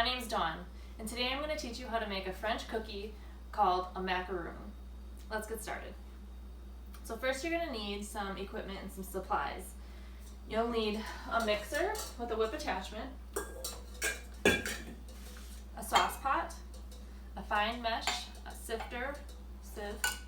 My name's Dawn, and today I'm going to teach you how to make a French cookie called a macaroon. Let's get started. So first you're going to need some equipment and some supplies. You'll need a mixer with a whip attachment, a sauce pot, a fine mesh, a sifter, sieve,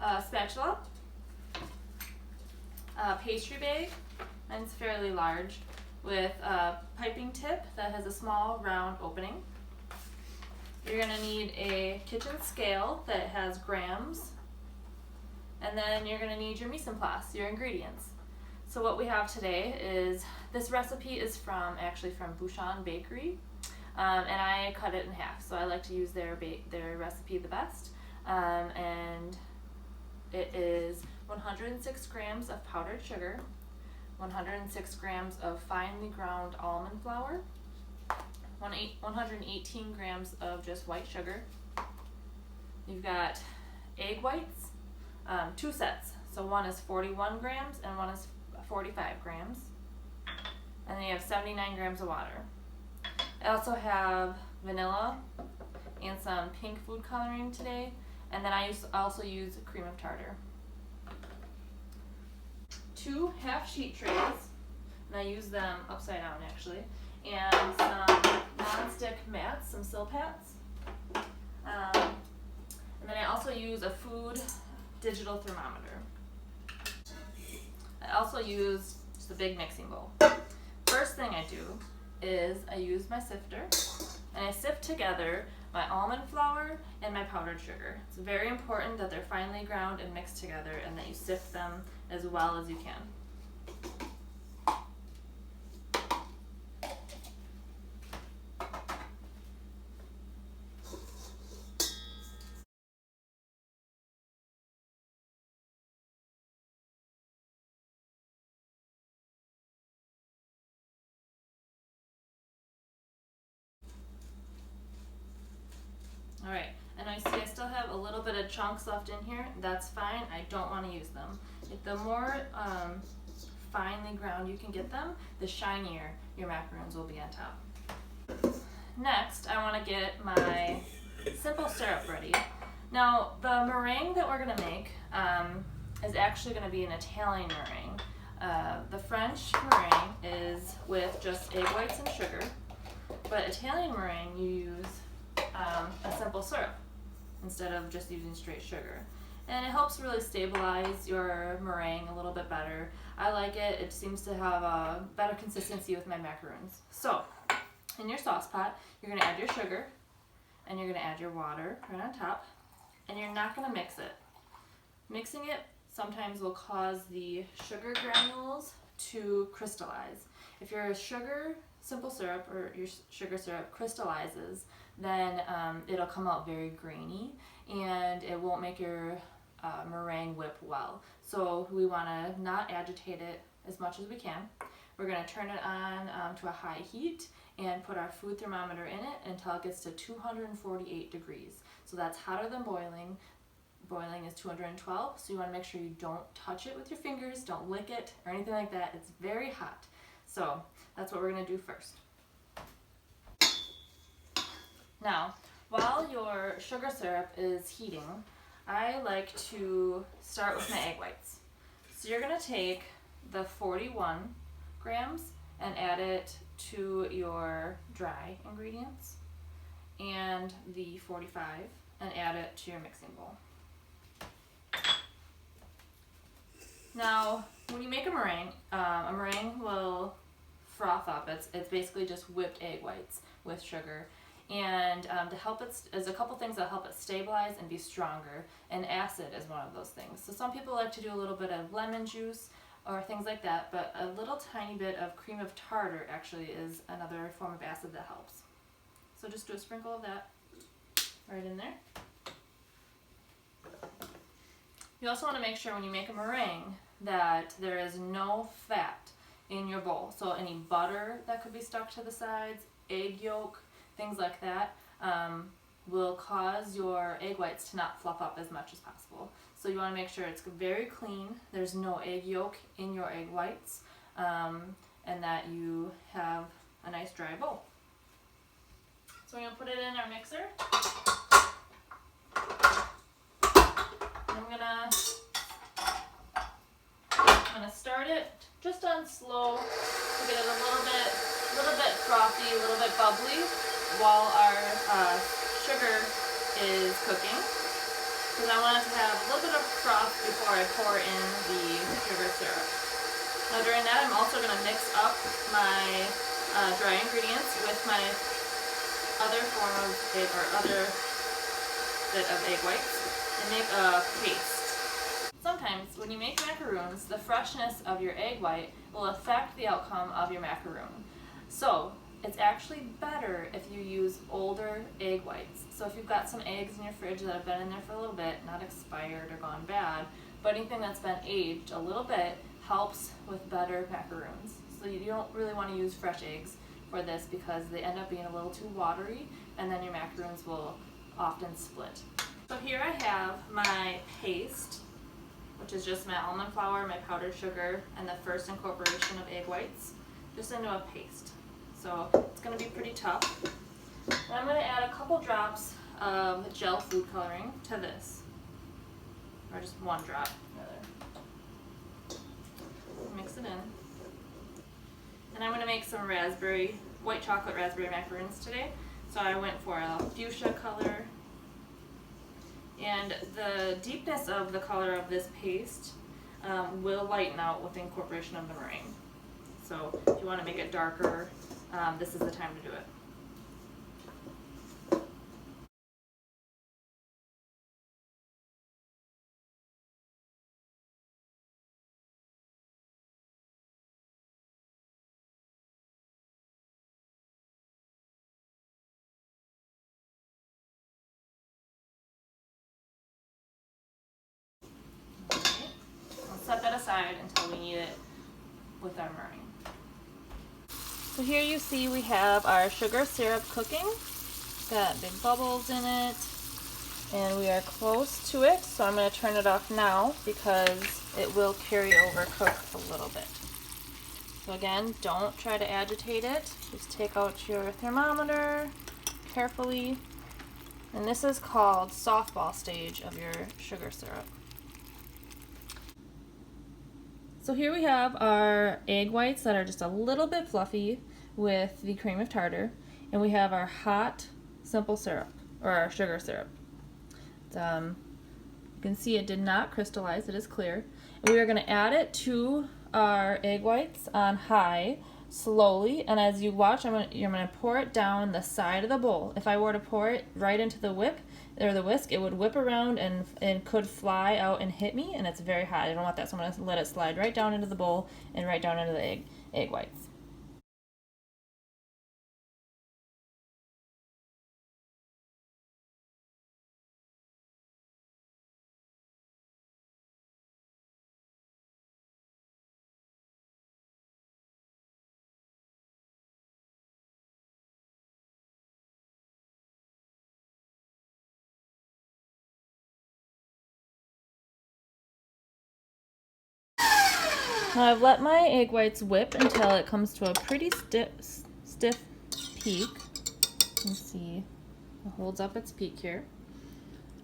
a spatula, a pastry bag, mine's fairly large, with a piping tip that has a small round opening. You're going to need a kitchen scale that has grams, and then you're going to need your mise en place, your ingredients. So what we have today is, this recipe is actually from Bouchon Bakery, and I cut it in half, so I like to use their recipe the best. And it is 106 grams of powdered sugar, 106 grams of finely ground almond flour, 118 grams of just white sugar. You've got egg whites, 2 sets. So one is 41 grams and one is 45 grams. And then you have 79 grams of water. I also have vanilla and some pink food coloring today. And then I also use cream of tartar. 2 half sheet trays, and I use them upside down actually, and some non-stick mats, some Silpats. And then I also use a food digital thermometer. I also use just a big mixing bowl. First thing I do is I use my sifter, and I sift together my almond flour and my powdered sugar. It's very important that they're finely ground and mixed together, and that you sift them as well as you can. Alright, and I see I still have a little bit of chunks left in here. That's fine, I don't want to use them. The more finely ground you can get them, the shinier your macaroons will be on top. Next, I want to get my simple syrup ready. Now, the meringue that we're going to make is actually going to be an Italian meringue. The French meringue is with just egg whites and sugar, but Italian meringue you use a simple syrup instead of just using straight sugar. And it helps really stabilize your meringue a little bit better. I like it. It seems to have a better consistency with my macaroons. So, in your sauce pot, you're going to add your sugar, and you're going to add your water right on top, and you're not going to mix it. Mixing it sometimes will cause the sugar granules to crystallize. If your simple syrup or your sugar syrup crystallizes, then it'll come out very grainy, and it won't make your meringue whip well. So we want to not agitate it as much as we can. We're going to turn it on to a high heat and put our food thermometer in it until it gets to 248 degrees. So that's hotter than boiling. Boiling is 212, so you want to make sure you don't touch it with your fingers, don't lick it or anything like that. It's very hot. So that's what we're going to do first. Now, while your sugar syrup is heating, I like to start with my egg whites. So you're going to take the 41 grams and add it to your dry ingredients, and the 45 and add it to your mixing bowl. Now, when you make a meringue will froth up. It's basically just whipped egg whites with sugar. And to help it, there's a couple things that help it stabilize and be stronger, and acid is one of those things. So some people like to do a little bit of lemon juice or things like that, but a little tiny bit of cream of tartar actually is another form of acid that helps. So just do a sprinkle of that right in there. You also want to make sure when you make a meringue that there is no fat in your bowl. So any butter that could be stuck to the sides, egg yolk, things like that will cause your egg whites to not fluff up as much as possible. So you want to make sure it's very clean, there's no egg yolk in your egg whites, and that you have a nice dry bowl. So we're going to put it in our mixer. I'm gonna start it just on slow to get it a little bit frothy, a little bit bubbly while our sugar is cooking. Because I want it to have a little bit of froth before I pour in the sugar syrup. Now during that, I'm also going to mix up my dry ingredients with my other form of egg, or other bit of egg whites, and make a paste. Sometimes when you make macaroons, the freshness of your egg white will affect the outcome of your macaroon. So it's actually better if you use older egg whites. So if you've got some eggs in your fridge that have been in there for a little bit, not expired or gone bad, but anything that's been aged a little bit helps with better macaroons. So you don't really want to use fresh eggs for this because they end up being a little too watery, and then your macaroons will often split. So here I have my paste, which is just my almond flour, my powdered sugar, and the first incorporation of egg whites, just into a paste. So it's going to be pretty tough. And I'm going to add a couple drops of gel food coloring to this, or just one drop rather. Mix it in. And I'm going to make some white chocolate raspberry macaroons today. So I went for a fuchsia color. And the deepness of the color of this paste will lighten out with the incorporation of the meringue. So if you want to make it darker, this is the time to do it. Set that aside until we need it with our meringue. So here you see we have our sugar syrup cooking. It's got big bubbles in it, and we are close to it, so I'm going to turn it off now because it will carry over cook a little bit. So again, don't try to agitate it. Just take out your thermometer carefully, and this is called softball stage of your sugar syrup. So here we have our egg whites that are just a little bit fluffy with the cream of tartar, and we have our hot simple syrup, or our sugar syrup. You can see it did not crystallize, it is clear. And we are going to add it to our egg whites on high, slowly, and as you watch, you're going to pour it down the side of the bowl. If I were to pour it right into the whisk, it would whip around and could fly out and hit me, and it's very hot. I don't want that, so I'm going to let it slide right down into the bowl and right down into the egg whites. Now I've let my egg whites whip until it comes to a pretty stiff peak. You can see it holds up its peak here.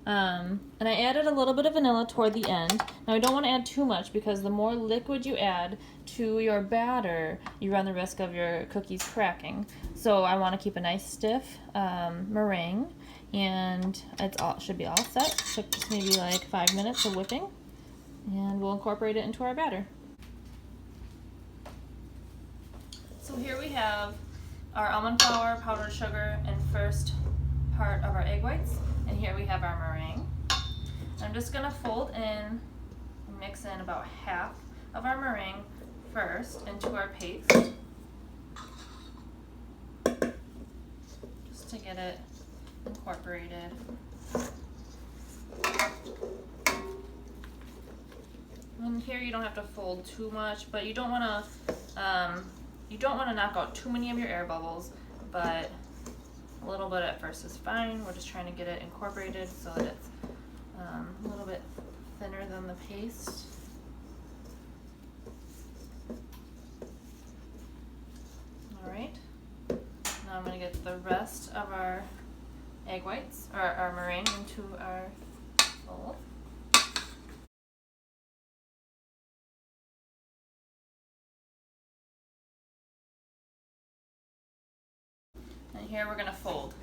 And I added a little bit of vanilla toward the end. Now I don't want to add too much because the more liquid you add to your batter, you run the risk of your cookies cracking. So I want to keep a nice stiff meringue, and it should be all set. Took just maybe like 5 minutes of whipping, and we'll incorporate it into our batter. So here we have our almond flour, powdered sugar, and first part of our egg whites. And here we have our meringue. I'm just going to fold in and mix in about half of our meringue first into our paste, just to get it incorporated. And here you don't have to fold too much, but you don't want to knock out too many of your air bubbles, but a little bit at first is fine. We're just trying to get it incorporated so that it's a little bit thinner than the paste. Alright, now Now I'm going to get the rest of our egg whites, or our meringue, into our bowl. And here we're going to fold.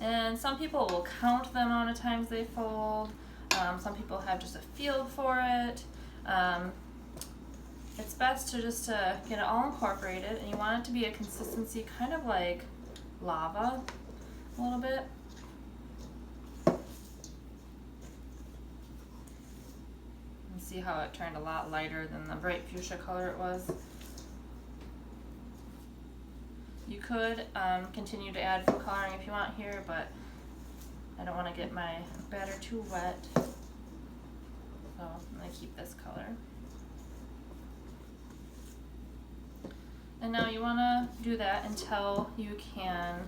And some people will count the amount of times they fold. Some people have just a feel for it. It's best to just get it all incorporated, and you want it to be a consistency kind of like lava a little bit. And see how it turned a lot lighter than the bright fuchsia color it was. You could continue to add food coloring if you want here, but I don't want to get my batter too wet, so I'm going to keep this color. And now you want to do that until you can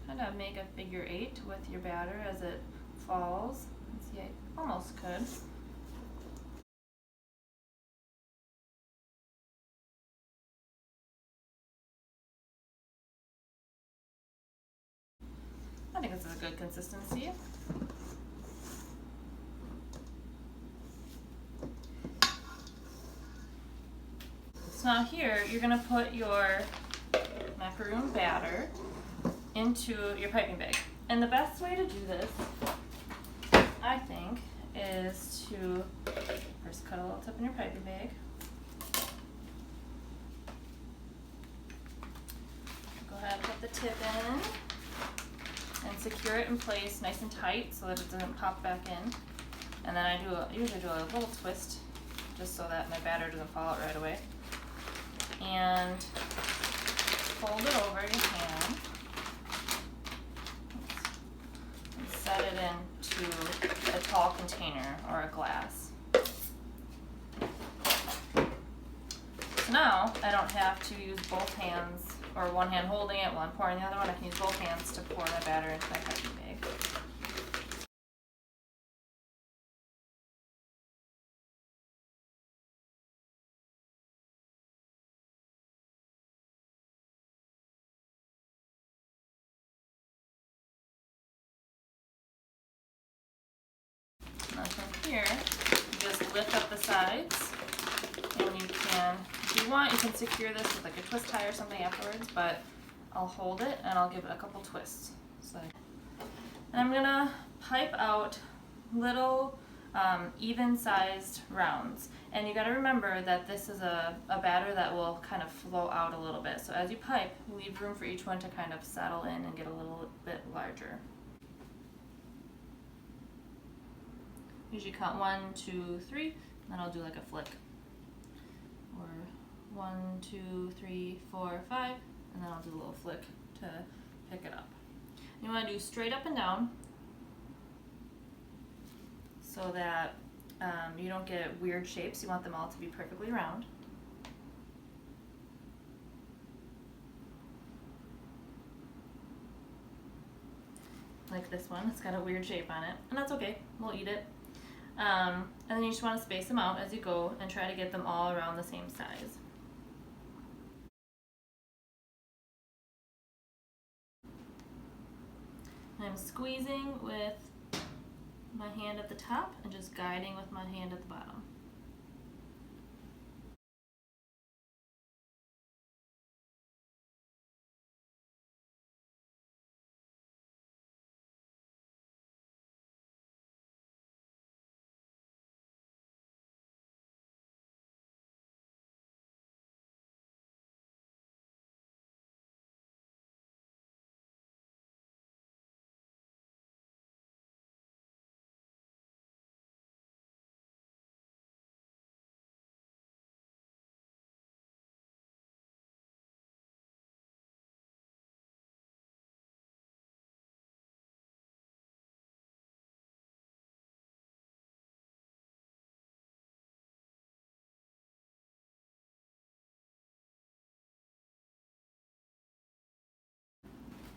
kind of make a figure 8 with your batter as it falls. Let's see, I almost could. I think this is a good consistency. So now here, you're going to put your macaroon batter into your piping bag. And the best way to do this, I think, is to first cut a little tip in your piping bag. Go ahead and put the tip in and secure it in place nice and tight so that it doesn't pop back in. And then I usually do a little twist just so that my batter doesn't fall out right away. And fold it over your hand and set it into a tall container or a glass. So now I don't have to use both hands, or one hand holding it while I'm pouring the other one. I can use both hands to pour my batter into my piping bag. Now from here, you just lift up the sides, and you can, if you want, you can secure this with like a twist tie or something afterwards, but I'll hold it and I'll give it a couple twists. So, and I'm gonna pipe out little even-sized rounds. And you gotta remember that this is a batter that will kind of flow out a little bit. So as you pipe, leave room for each one to kind of settle in and get a little bit larger. Usually count 1, 2, 3, then I'll do like a flick. Or 1, 2, 3, 4, 5, and then I'll do a little flick to pick it up. You want to do straight up and down so that you don't get weird shapes. You want them all to be perfectly round. Like this one, it's got a weird shape on it, and that's okay, we'll eat it. And then you just want to space them out as you go and try to get them all around the same size. I'm squeezing with my hand at the top and just guiding with my hand at the bottom.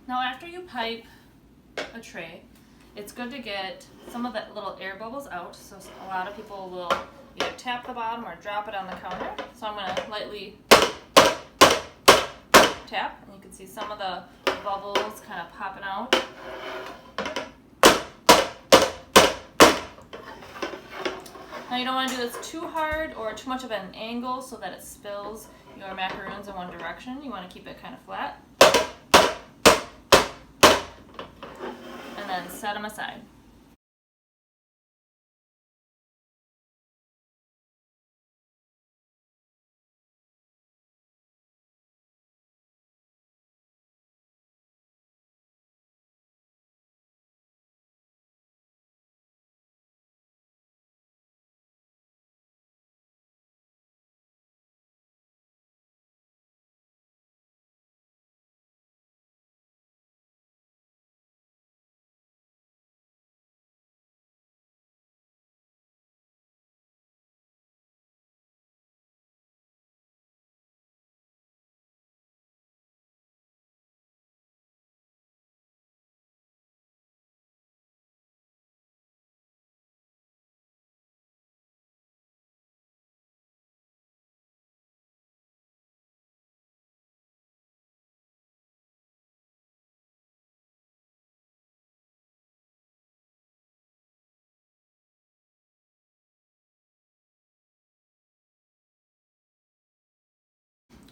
Now after you pipe a tray, it's good to get some of that little air bubbles out. So a lot of people will either tap the bottom or drop it on the counter. So I'm going to lightly tap, and you can see some of the bubbles kind of popping out. Now you don't want to do this too hard or too much of an angle so that it spills your macaroons in one direction. You want to keep it kind of flat. And then set them aside.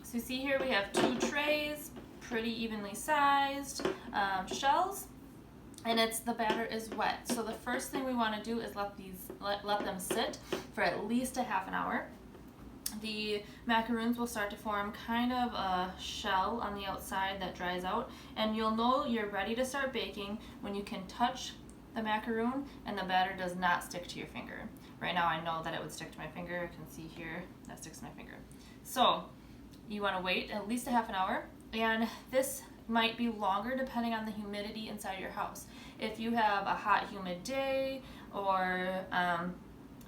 So you see here we have 2 trays, pretty evenly sized shells, and the batter is wet. So the first thing we want to do is let them sit for at least a half an hour. The macaroons will start to form kind of a shell on the outside that dries out, and you'll know you're ready to start baking when you can touch the macaroon and the batter does not stick to your finger. Right now I know that it would stick to my finger. You can see here that sticks to my finger. So you want to wait at least a half an hour, and this might be longer depending on the humidity inside your house. If you have a hot, humid day, or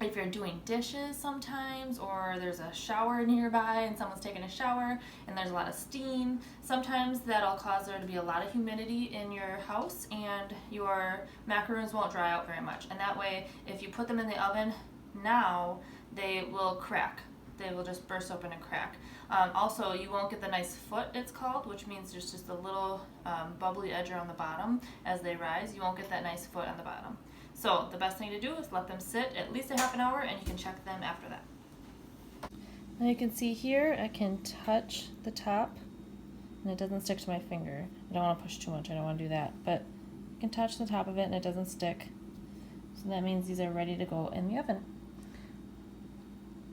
if you're doing dishes sometimes, or there's a shower nearby and someone's taking a shower and there's a lot of steam, sometimes that'll cause there to be a lot of humidity in your house and your macaroons won't dry out very much. And that way, if you put them in the oven now, they will crack. They will just burst open and crack. Also, you won't get the nice foot, it's called, which means there's just a little bubbly edge around the bottom as they rise. You won't get that nice foot on the bottom. So the best thing to do is let them sit at least a half an hour, and you can check them after that. Now you can see here I can touch the top and it doesn't stick to my finger. I don't want to push too much, I don't want to do that, but I can touch the top of it and it doesn't stick. So that means these are ready to go in the oven.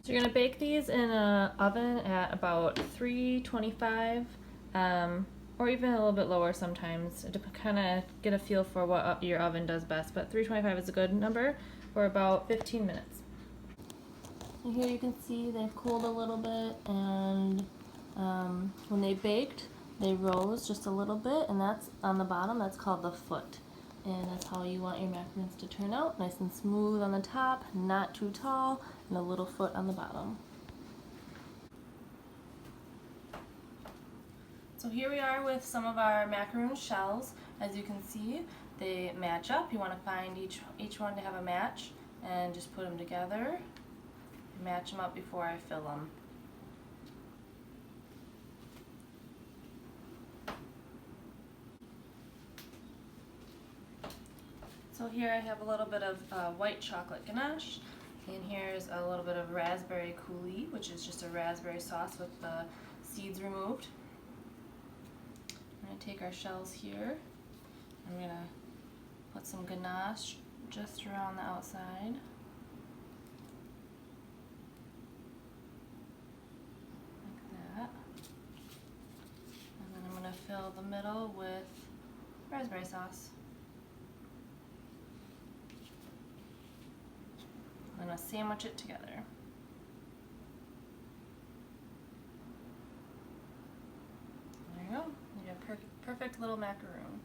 So you're going to bake these in an oven at about 325, or even a little bit lower sometimes, to kind of get a feel for what your oven does best. But 325 is a good number for about 15 minutes. And here you can see they've cooled a little bit, and when they baked, they rose just a little bit, and that's on the bottom. That's called the foot. And that's how you want your macarons to turn out. Nice and smooth on the top, not too tall, and a little foot on the bottom. So here we are with some of our macaroon shells. As you can see, they match up. You want to find each one to have a match and just put them together. Match them up before I fill them. So here I have a little bit of white chocolate ganache, and here's a little bit of raspberry coulis, which is just a raspberry sauce with the seeds removed. I'm going to take our shells here. I'm going to put some ganache just around the outside. Like that. And then I'm going to fill the middle with raspberry sauce. I'm going to sandwich it together. There you go. You have a perfect little macaroon.